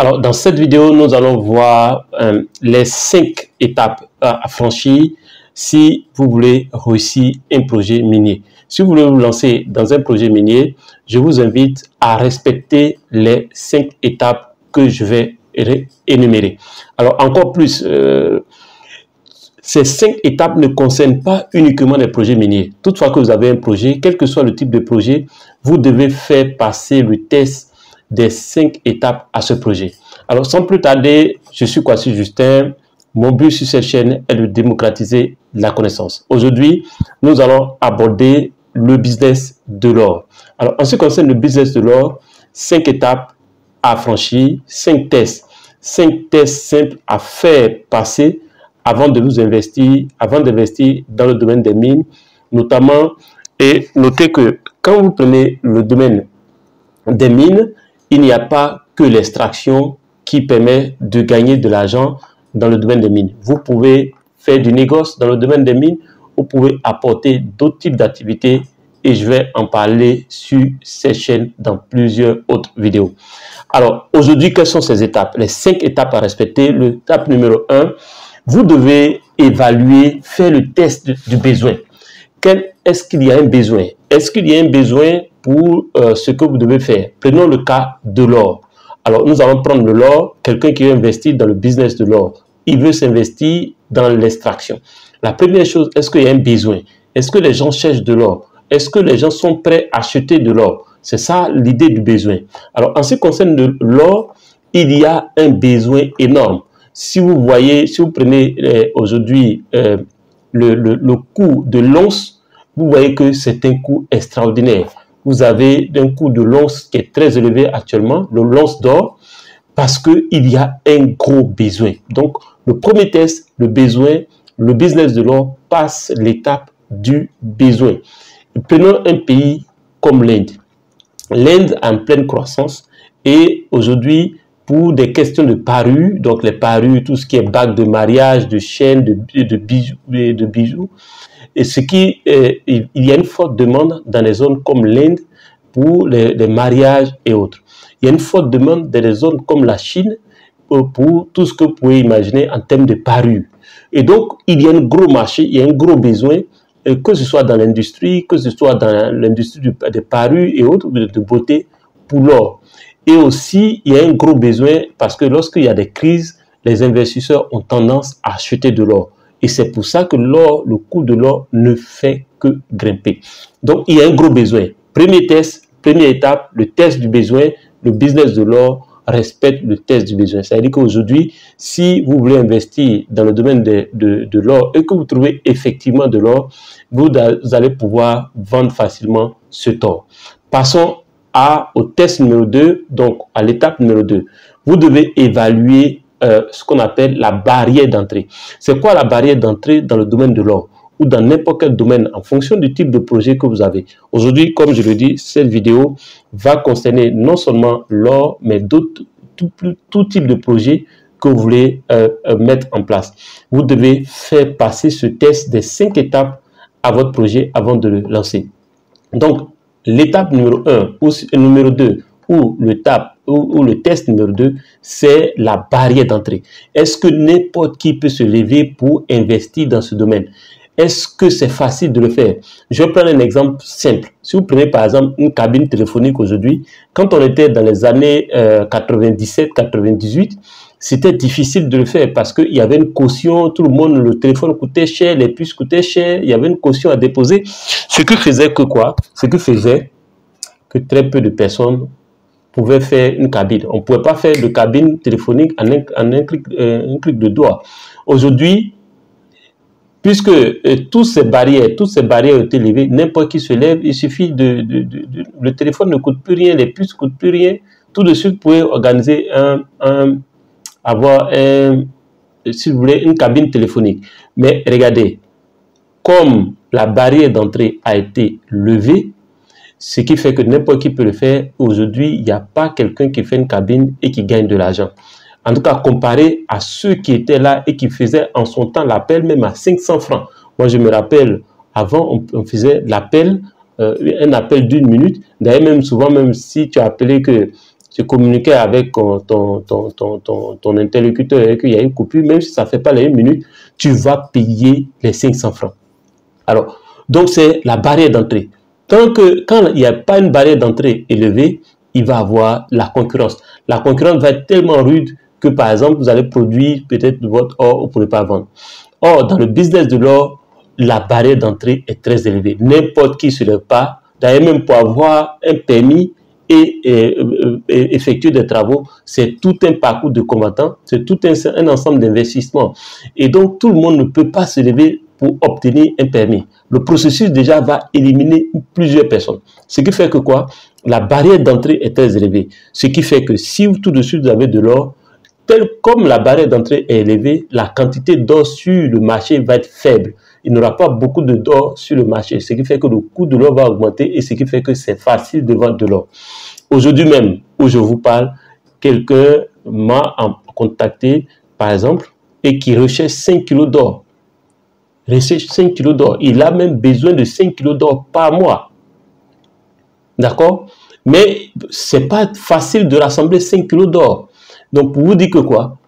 Alors, dans cette vidéo, nous allons voir les 5 étapes à franchir si vous voulez réussir un projet minier. Si vous voulez vous lancer dans un projet minier, je vous invite à respecter les 5 étapes que je vais énumérer. Alors, encore plus, ces 5 étapes ne concernent pas uniquement les projets miniers. Toutefois que vous avez un projet, quel que soit le type de projet, vous devez faire passer le test des 5 étapes à ce projet. Alors, sans plus tarder, je suis Kwasi Justin. Mon but sur cette chaîne est de démocratiser la connaissance. Aujourd'hui, nous allons aborder le business de l'or. Alors, en ce qui concerne le business de l'or, 5 étapes à franchir, 5 tests. 5 tests simples à faire passer avant de nous investir, avant d'investir dans le domaine des mines, notamment. Et notez que quand vous prenez le domaine des mines, il n'y a pas que l'extraction qui permet de gagner de l'argent dans le domaine des mines. Vous pouvez faire du négoce dans le domaine des mines, vous pouvez apporter d'autres types d'activités et je vais en parler sur cette chaîne dans plusieurs autres vidéos. Alors, aujourd'hui, quelles sont ces étapes? Les 5 étapes à respecter. L'étape numéro 1, vous devez évaluer, faire le test du besoin. Est-ce qu'il y a un besoin? Est-ce qu'il y a un besoin pour ce que vous devez faire? Prenons le cas de l'or. Alors, nous allons prendre de l'or, quelqu'un qui veut investir dans le business de l'or. Il veut s'investir dans l'extraction. La première chose, est-ce qu'il y a un besoin? Est-ce que les gens cherchent de l'or? Est-ce que les gens sont prêts à acheter de l'or? C'est ça l'idée du besoin. Alors, en ce qui concerne l'or, il y a un besoin énorme. Si vous voyez, si vous prenez aujourd'hui le coût de l'once, vous voyez que c'est un coût extraordinaire. Vous avez un coût de l'once qui est très élevé actuellement, l'once d'or, parce qu'il y a un gros besoin. Donc, le premier test, le besoin, le business de l'or passe l'étape du besoin. Prenons un pays comme l'Inde. L'Inde est en pleine croissance et aujourd'hui, pour des questions de parures, donc les parures, tout ce qui est bagues de mariage, de chaînes, de bijoux, et il y a une forte demande dans les zones comme l'Inde pour les mariages et autres. Il y a une forte demande dans les zones comme la Chine pour tout ce que vous pouvez imaginer en termes de parures. Et donc, il y a un gros marché, il y a un gros besoin, que ce soit dans l'industrie, que ce soit dans l'industrie des parures et autres, de beauté pour l'or. Et aussi, il y a un gros besoin parce que lorsqu'il y a des crises, les investisseurs ont tendance à acheter de l'or. Et c'est pour ça que l'or, le coût de l'or ne fait que grimper. Donc, il y a un gros besoin. Premier test, première étape, le test du besoin, le business de l'or respecte le test du besoin. C'est-à-dire qu'aujourd'hui, si vous voulez investir dans le domaine de l'or et que vous trouvez effectivement de l'or, vous allez pouvoir vendre facilement ce or. Passons au test numéro 2, donc à l'étape numéro 2. Vous devez évaluer ce qu'on appelle la barrière d'entrée. C'est quoi la barrière d'entrée dans le domaine de l'or ou dans n'importe quel domaine en fonction du type de projet que vous avez? Aujourd'hui, comme je le dis, cette vidéo va concerner non seulement l'or, mais tout type de projet que vous voulez mettre en place. Vous devez faire passer ce test des 5 étapes à votre projet avant de le lancer. Donc, l'étape numéro 1 ou numéro 2 ou le test numéro 2, c'est la barrière d'entrée. Est-ce que n'importe qui peut se lever pour investir dans ce domaine? Est-ce que c'est facile de le faire? Je vais prendre un exemple simple. Si vous prenez par exemple une cabine téléphonique aujourd'hui, quand on était dans les années 97-98, c'était difficile de le faire parce qu'il y avait une caution, tout le monde, le téléphone coûtait cher, les puces coûtaient cher, il y avait une caution à déposer. Ce que faisait que quoi? Ce que faisait que très peu de personnes pouvaient faire une cabine. On ne pouvait pas faire de cabine téléphonique en un clic de doigt. Aujourd'hui, puisque toutes ces barrières ont été levées, n'importe qui se lève, il suffit le téléphone ne coûte plus rien, les puces ne coûtent plus rien. Tout de suite, vous pouvez organiser si vous voulez, une cabine téléphonique. Mais regardez, comme la barrière d'entrée a été levée, ce qui fait que n'importe qui peut le faire. Aujourd'hui, il n'y a pas quelqu'un qui fait une cabine et qui gagne de l'argent. En tout cas, comparé à ceux qui étaient là et qui faisaient en son temps l'appel même à 500 francs. Moi, je me rappelle, avant, on faisait l'appel, un appel d'1 minute. D'ailleurs, même souvent, même si tu as appelé que tu communiquais avec ton interlocuteur et qu'il y a une coupure, même si ça ne fait pas les 1 minute, tu vas payer les 500 francs. Alors, donc c'est la barrière d'entrée. Quand il n'y a pas une barrière d'entrée élevée, il va avoir la concurrence. La concurrence va être tellement rude que, par exemple, vous allez produire peut-être votre or, vous ne pourrez pas vendre. Or, dans le business de l'or, la barrière d'entrée est très élevée. N'importe qui ne se lève pas. D'ailleurs, même pour avoir un permis et effectuer des travaux, c'est tout un parcours de combattants, c'est tout un ensemble d'investissements. Et donc, tout le monde ne peut pas se lever pour obtenir un permis. Le processus déjà va éliminer plusieurs personnes. Ce qui fait que quoi? La barrière d'entrée est très élevée. Ce qui fait que si tout de suite vous avez de l'or, comme la barrière d'entrée est élevée, la quantité d'or sur le marché va être faible. Il n'y aura pas beaucoup d'or sur le marché, ce qui fait que le coût de l'or va augmenter et ce qui fait que c'est facile de vendre de l'or. Aujourd'hui même, où je vous parle, quelqu'un m'a contacté, par exemple, et qui recherche 5 kilos d'or. Recherche 5 kilos d'or. Il a même besoin de 5 kilos d'or par mois. D'accord? Mais ce n'est pas facile de rassembler 5 kilos d'or. Donc, pour vous dire que quoi?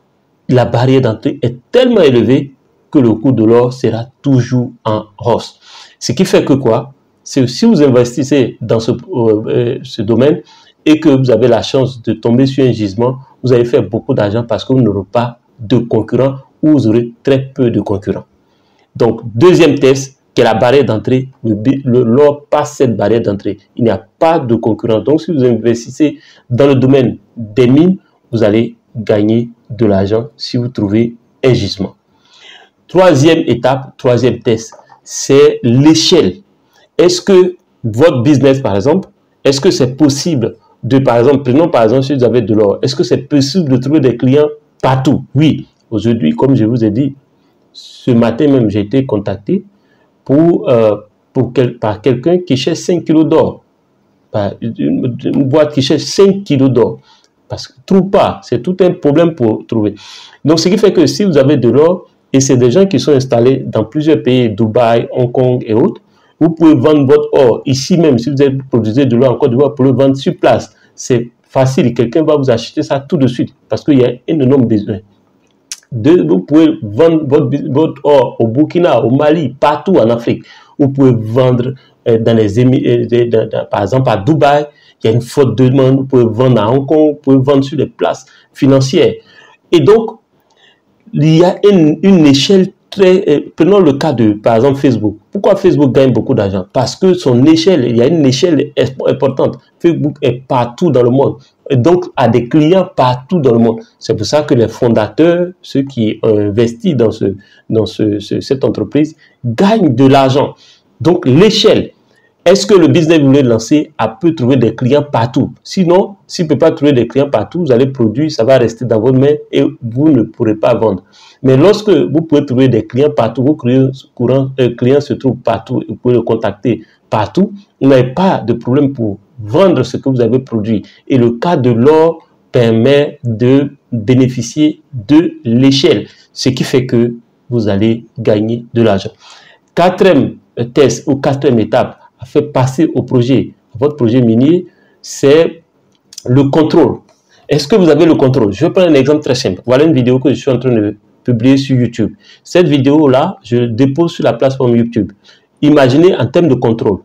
La barrière d'entrée est tellement élevée que le coût de l'or sera toujours en hausse. Ce qui fait que quoi? C'est si vous investissez dans ce domaine et que vous avez la chance de tomber sur un gisement, vous allez faire beaucoup d'argent parce que vous n'aurez pas de concurrents ou vous aurez très peu de concurrents. Donc, deuxième test, qui est la barrière d'entrée, l'or passe cette barrière d'entrée. Il n'y a pas de concurrent. Donc, si vous investissez dans le domaine des mines, vous allez gagner de l'argent si vous trouvez un gisement. Troisième étape, troisième test, c'est l'échelle. Est-ce que votre business, par exemple, est-ce que c'est possible de, par exemple, prenons par exemple si vous avez de l'or, est-ce que c'est possible de trouver des clients partout? Oui. Aujourd'hui, comme je vous ai dit, ce matin même, j'ai été contacté par quelqu'un qui cherche 5 kilos d'or. Une boîte qui cherche 5 kilos d'or. Parce que ne trouve pas. C'est tout un problème pour trouver. Donc, ce qui fait que si vous avez de l'or, et c'est des gens qui sont installés dans plusieurs pays, Dubaï, Hong Kong et autres, vous pouvez vendre votre or ici même. Si vous produisez de l'or en Côte d'Ivoire, vous pouvez le vendre sur place. C'est facile. Quelqu'un va vous acheter ça tout de suite parce qu'il y a un énorme besoin. Vous pouvez vendre votre or au Burkina, au Mali, partout en Afrique. Vous pouvez vendre dans les Émirats, par exemple à Dubaï, il y a une forte demande. Vous pouvez vendre à Hong Kong, vous pouvez vendre sur les places financières. Et donc, il y a une échelle très... prenons le cas de, par exemple, Facebook. Pourquoi Facebook gagne beaucoup d'argent? Parce que son échelle, il y a une échelle importante. Facebook est partout dans le monde. Et donc, a des clients partout dans le monde. C'est pour ça que les fondateurs, ceux qui ont investi dans cette entreprise, gagnent de l'argent. Donc, l'échelle. Est-ce que le business que vous voulez lancer peut trouver des clients partout? Sinon, s'il ne peut pas trouver des clients partout, vous allez produire, ça va rester dans votre main et vous ne pourrez pas vendre. Mais lorsque vous pouvez trouver des clients partout, vos clients se trouvent partout, vous pouvez le contacter partout, vous n'avez pas de problème pour vendre ce que vous avez produit. Et le cas de l'or permet de bénéficier de l'échelle, ce qui fait que vous allez gagner de l'argent. Quatrième test ou quatrième étape à faire passer au projet, à votre projet minier, c'est le contrôle. Est-ce que vous avez le contrôle? Je vais prendre un exemple très simple. Voilà une vidéo que je suis en train de publier sur YouTube. Cette vidéo-là, je la dépose sur la plateforme YouTube. Imaginez en termes de contrôle.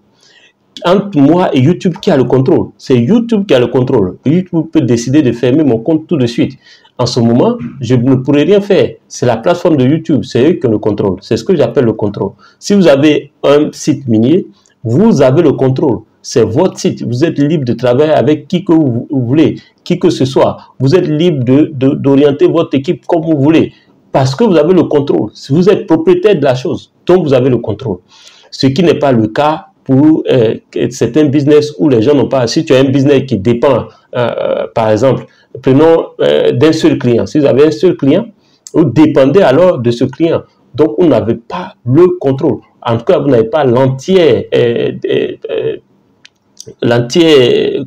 Entre moi et YouTube, qui a le contrôle? C'est YouTube qui a le contrôle. YouTube peut décider de fermer mon compte tout de suite. En ce moment, je ne pourrais rien faire. C'est la plateforme de YouTube, c'est eux qui ont le contrôle. C'est ce que j'appelle le contrôle. Si vous avez un site minier, vous avez le contrôle. C'est votre site. Vous êtes libre de travailler avec qui que vous voulez, qui que ce soit. Vous êtes libre d'orienter votre équipe comme vous voulez. Parce que vous avez le contrôle. Si vous êtes propriétaire de la chose, donc vous avez le contrôle. Ce qui n'est pas le cas pour certains business où les gens n'ont pas. Si tu as un business qui dépend, par exemple, prenons d'un seul client. Si vous avez un seul client, vous dépendez alors de ce client. Donc, vous n'avez pas le contrôle. En tout cas, vous n'avez pas l'entier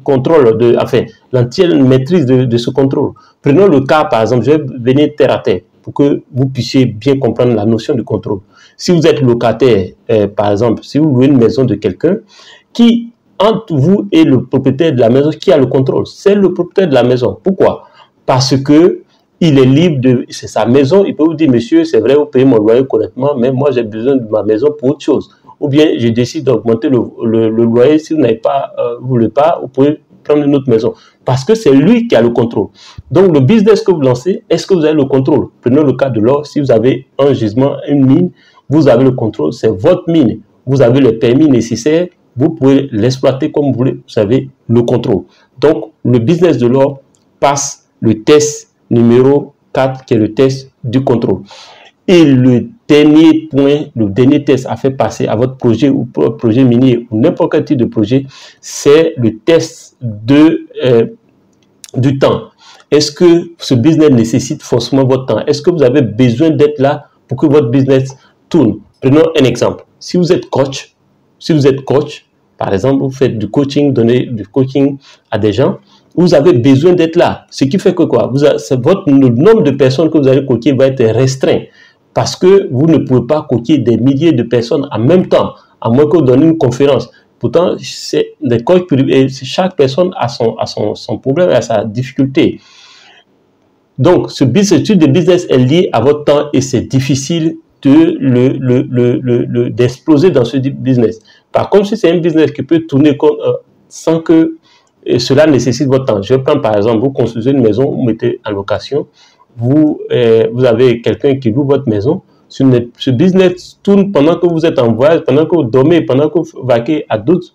contrôle, l'entière maîtrise de ce contrôle. Prenons le cas, par exemple, je vais venir terre à terre pour que vous puissiez bien comprendre la notion de contrôle. Si vous êtes locataire, par exemple, si vous louez une maison de quelqu'un qui, entre vous et le propriétaire de la maison qui a le contrôle. C'est le propriétaire de la maison. Pourquoi? Parce que il est libre de... C'est sa maison. Il peut vous dire, monsieur, c'est vrai, vous payez mon loyer correctement, mais moi, j'ai besoin de ma maison pour autre chose. Ou bien, je décide d'augmenter le loyer. Si vous n'avez pas, vous voulez pas, vous pouvez prendre une autre maison. Parce que c'est lui qui a le contrôle. Donc, le business que vous lancez, est-ce que vous avez le contrôle? Prenons le cas de l'or. Si vous avez un gisement, une mine, vous avez le contrôle. C'est votre mine. Vous avez le permis nécessaire. Vous pouvez l'exploiter comme vous voulez. Vous avez le contrôle. Donc, le business de l'or passe le test numéro 4, qui est le test du contrôle. Et le dernier point, le dernier test à faire passer à votre projet ou projet minier ou n'importe quel type de projet, c'est le test du temps. Est-ce que ce business nécessite forcément votre temps? Est-ce que vous avez besoin d'être là pour que votre business tourne? Prenons un exemple. Si vous êtes coach, par exemple, vous faites du coaching, donnez du coaching à des gens, vous avez besoin d'être là. Ce qui fait que quoi? Le nombre de personnes que vous allez coacher va être restreint parce que vous ne pouvez pas coacher des milliers de personnes en même temps, à moins que vous donniez une conférence. Pourtant, c'est des coachs privés, chaque personne a son problème, a sa difficulté. Donc, ce type de business est lié à votre temps et c'est difficile d'exploser dans ce business. Par contre, si c'est un business qui peut tourner sans que cela nécessite votre temps. Je prends par exemple, vous construisez une maison, vous mettez en location, vous avez quelqu'un qui loue votre maison. Ce business tourne pendant que vous êtes en voyage, pendant que vous dormez, pendant que vous vaquez à d'autres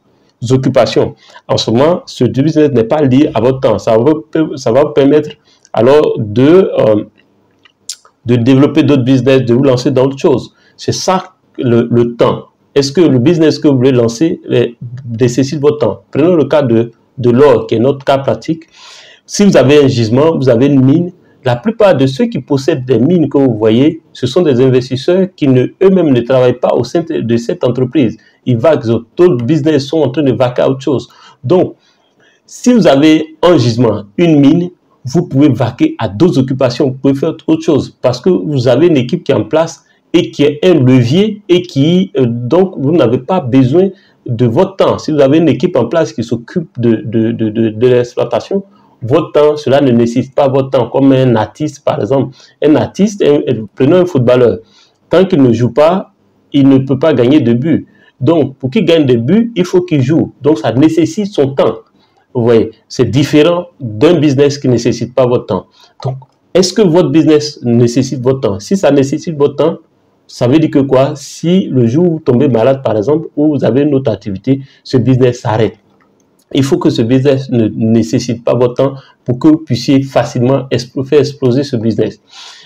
occupations. En ce moment, ce business n'est pas lié à votre temps. Ça va vous permettre alors de développer d'autres business, de vous lancer dans autre chose. C'est ça le temps. Est-ce que le business que vous voulez lancer nécessite votre temps? Prenons le cas de l'or, qui est notre cas pratique. Si vous avez un gisement, vous avez une mine, la plupart de ceux qui possèdent des mines que vous voyez, ce sont des investisseurs qui eux-mêmes ne travaillent pas au sein de cette entreprise. Ils vaquent, d'autres business sont en train de vaquer à autre chose. Donc, si vous avez un gisement, une mine, vous pouvez vaquer à d'autres occupations, vous pouvez faire autre chose parce que vous avez une équipe qui est en place et qui est un levier et qui, donc, vous n'avez pas besoin de votre temps. Si vous avez une équipe en place qui s'occupe de l'exploitation, votre temps, cela ne nécessite pas votre temps. Comme un artiste, par exemple. Un artiste, prenons un footballeur. Tant qu'il ne joue pas, il ne peut pas gagner de but. Donc, pour qu'il gagne des buts, il faut qu'il joue. Donc, ça nécessite son temps. Vous voyez, c'est différent d'un business qui ne nécessite pas votre temps. Donc, est-ce que votre business nécessite votre temps? Si ça nécessite votre temps, ça veut dire que quoi? Si le jour où vous tombez malade, par exemple, ou vous avez une autre activité, ce business s'arrête. Il faut que ce business ne nécessite pas votre temps pour que vous puissiez facilement faire exploser ce business.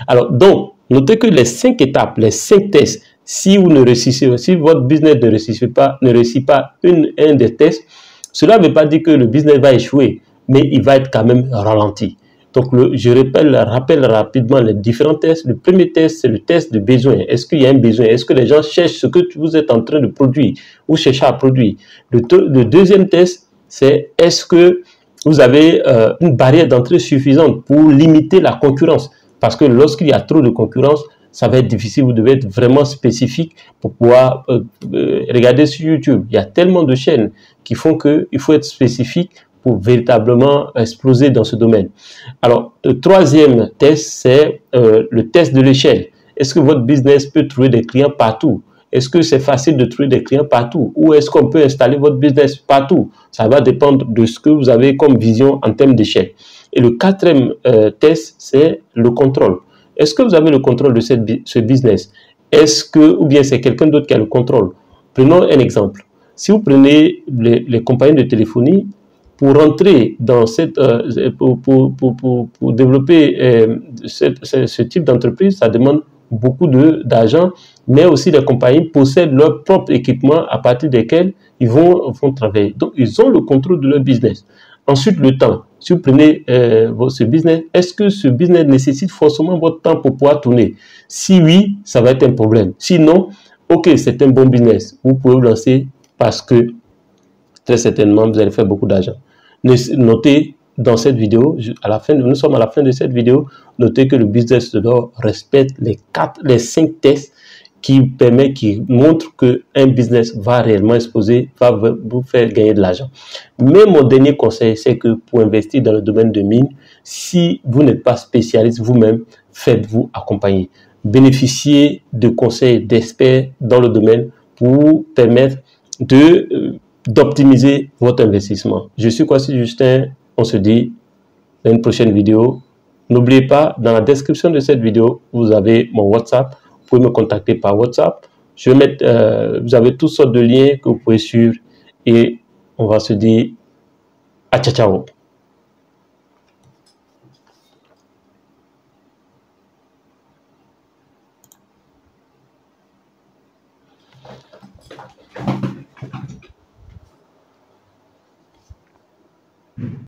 Alors, donc, notez que les 5 étapes, les 5 tests, si votre business ne réussit pas un des tests, cela ne veut pas dire que le business va échouer, mais il va être quand même ralenti. Donc, je rappelle rapidement les différents tests. Le premier test, c'est le test de besoin. Est-ce qu'il y a un besoin? Est-ce que les gens cherchent ce que vous êtes en train de produire ou cherchez à produire? Le deuxième test, c'est est-ce que vous avez une barrière d'entrée suffisante pour limiter la concurrence? Parce que lorsqu'il y a trop de concurrence, ça va être difficile. Vous devez être vraiment spécifique pour pouvoir regarder sur YouTube. Il y a tellement de chaînes qui font qu'il faut être spécifique pour véritablement exploser dans ce domaine. Alors, le troisième test, c'est le test de l'échelle. Est-ce que votre business peut trouver des clients partout? Est-ce que c'est facile de trouver des clients partout? Ou est-ce qu'on peut installer votre business partout? Ça va dépendre de ce que vous avez comme vision en termes d'échelle. Et le quatrième test, c'est le contrôle. Est-ce que vous avez le contrôle de ce business? Ou bien c'est quelqu'un d'autre qui a le contrôle? Prenons un exemple. Si vous prenez les compagnies de téléphonie, pour rentrer dans pour développer ce type d'entreprise, ça demande beaucoup d'argent, mais aussi les compagnies possèdent leur propre équipement à partir desquels ils vont travailler. Donc, ils ont le contrôle de leur business. Ensuite, le temps. Si vous prenez ce business, est-ce que ce business nécessite forcément votre temps pour pouvoir tourner? Si oui, ça va être un problème. Sinon, ok, c'est un bon business. Vous pouvez vous lancer parce que très certainement, vous allez faire beaucoup d'argent. Notez dans cette vidéo, nous sommes à la fin de cette vidéo, notez que le business de l'or respecte les 5 tests qui montre qu'un business va réellement exploser, va vous faire gagner de l'argent. Mais mon dernier conseil, c'est que pour investir dans le domaine de mine, si vous n'êtes pas spécialiste vous-même, faites-vous accompagner. Bénéficiez de conseils d'experts dans le domaine pour vous permettre d'optimiser votre investissement. Je suis Kwasi Justin, on se dit dans une prochaine vidéo. N'oubliez pas, dans la description de cette vidéo, vous avez mon WhatsApp. Vous pouvez me contacter par WhatsApp. Je vais mettre, vous avez toutes sortes de liens que vous pouvez suivre et on va se dire à ciao ciao.